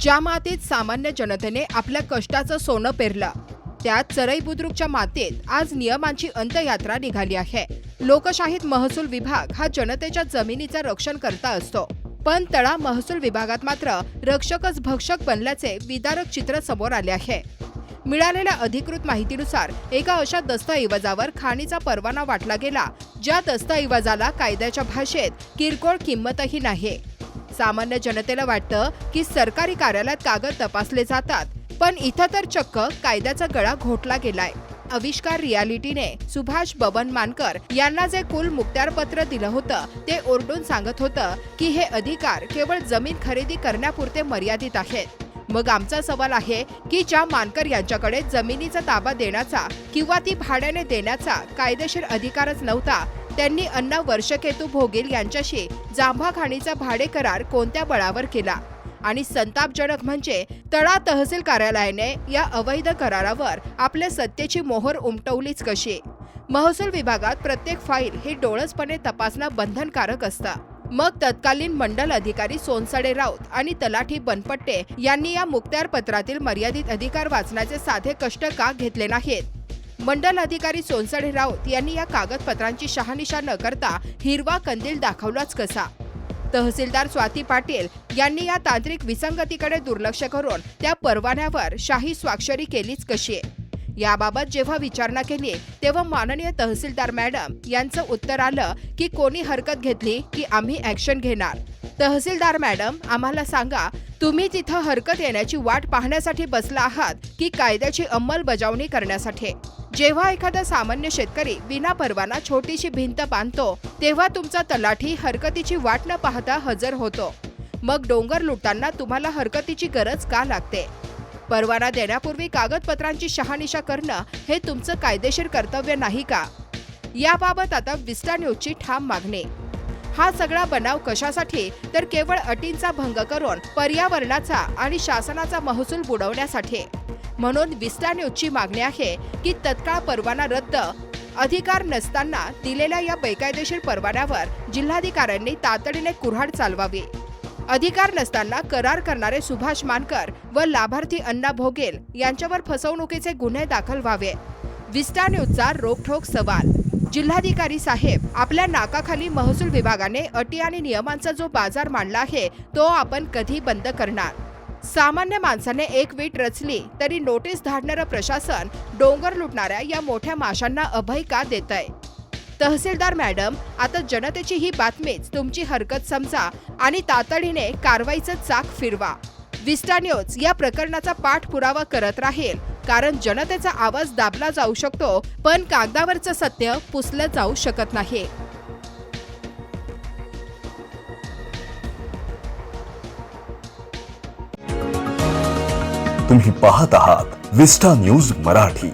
ज्या मातीत सामान्य जनतेने आपल्या कष्टाचं सोनं पेरलं, त्यात चरई बुद्रुकच्या मातीत आज नियमांची अंतयात्रा निघाली आहे। लोकशाहीत महसूल विभाग हा जनतेच्या जमिनीचं रक्षण करता असतो, पण तळा महसूल विभागात मात्र रक्षकच भक्षक बनल्याचे विदारक चित्र समोर आले आहे। मिळालेल्या अधिकृत माहितीनुसार एका अशा दस्तऐवजावर खाणीचा परवाना वाटला गेला, ज्या दस्तऐवजाला कायद्याच्या भाषेत किरकोळ किंमतही नाही। सामान्य जनतेला वाटतं की सरकारी कार्यालयात कागद तपासले जातात, पण इथं तर चक्क कायद्याचा गळा घोटला गेलाय। आविष्कार रियालिटीने सुभाष बबन मानकर यांना जे कुल मुक्त्यारपत्र दिलं होतं, ते ओरडून सांगत होतं की हे अधिकार केवळ जमीन खरेदी करण्यापुरते मर्यादित आहेत। मग आमचा सवाल आहे की ज्या मानकर यांच्याकडे जमिनीचा ताबा देण्याचा किंवा ती भाड्याने देण्याचा कायदेशीर अधिकारच नव्हता, त्यांनी अण्णा वर्षकेतू भोगील यांच्याशी जांभा खाणीचा भाडे करार कोणत्या बळावर केला? आणि संतापजनक म्हणजे तळा तहसील कार्यालयाने या अवैध करारावर आपल्या सत्तेची मोहर उमटवलीच कशी? महसूल विभागात प्रत्येक फाईल ही डोळसपणे तपासणं बंधनकारक असतं। मग तत्कालीन मंडल अधिकारी सोनसडे राऊत आणि तलाठी बनपट्टे यांनी या मुक्त्यारपत्रातील मर्यादित अधिकार वाचण्याचे साधे कष्ट का घेतले नाहीत? मंडल अधिकारी सोनसडे राऊत यांनी या कागदपत्रांची शहानिशा न करता हिरवा कंदील दाखवलाच कसा? तहसीलदार स्वाती पाटील यांनी या तांत्रिक विसंगतीकडे दुर्लक्ष करून त्या परवान्यावर शाही स्वाक्षरी केलीच कशी? याबाबत जेव्हा विचारणा केली, तेव्हा माननीय तहसीलदार मॅडम यांचं उत्तर आलं की कोणी हरकत घेतली की आम्ही ॲक्शन घेणार। तहसीलदार मॅडम, आम्हाला सांगा, तुम्ही तिथं हरकत येण्याची वाट पाहण्यासाठी बसला आहात की कायद्याची अंमलबजावणी करण्यासाठी? जेव्हा एखादा सामान्य शेतकरी विना परवाना छोटीशी भिंत बांधतो, तेव्हा तुमचा तलाठी हरकतीची वाट न पाहता हजर होतो। मग डोंगर लुटताना तुम्हाला हरकतीची गरज का लागते? परवाना देण्यापूर्वी कागदपत्रांची शहानिशा करणं हे तुमचं कायदेशीर कर्तव्य नाही का? याबाबत आता विस्टा न्यूजची ठाम मागणी। हा सगळा बनाव कशासाठी? तर केवळ अटींचा भंग करून पर्यावरणाचा आणि शासनाचा महसूल बुडवण्यासाठी। म्हणून विस्टा न्यूजची मागणी आहे की तत्काळ परवाना रद्द, अधिकार नसताना दिलेल्या या बेकायदेशीर परवान्यावर जिल्हाधिकाऱ्यांनी तातडीने कुऱ्हाड चालवावी। अधिकार नसताना करार करणारे सुभाष मानकर व लाभार्थी अण्णा भोगेल यांच्यावर फसवणुकीचे गुन्हे दाखल व्हावे। विस्टा न्यूजचा रोखठोक सवाल। जिल्हाधिकारी साहेब, आपल्या नाकाखाली महसूल विभागाने अटी आणि नियमांचा जो बाजार मांडला आहे, तो आपण कधी बंद करणार? सामान्य माणसाने एक वीट रचली तरी नोटीस धाडणारं प्रशासन डोंगर लुटणाऱ्या या मोठ्या माशांना अभय का देतंय? तहसीलदार मॅडम, आता जनतेची ही बातमीच तुमची हरकत समजा आणि तातडीने कारवाईचं चाक फिरवा। विस्टा न्यूज या प्रकरणाचा पाठपुरावा करत राहील, कारण जनतेचा आवाज दाबला जाऊ शकतो, पण कागदावरचं सत्य पुसलं जाऊ शकत नाही। तुम्ही पाहत आहात विस्टा न्यूज मराठी।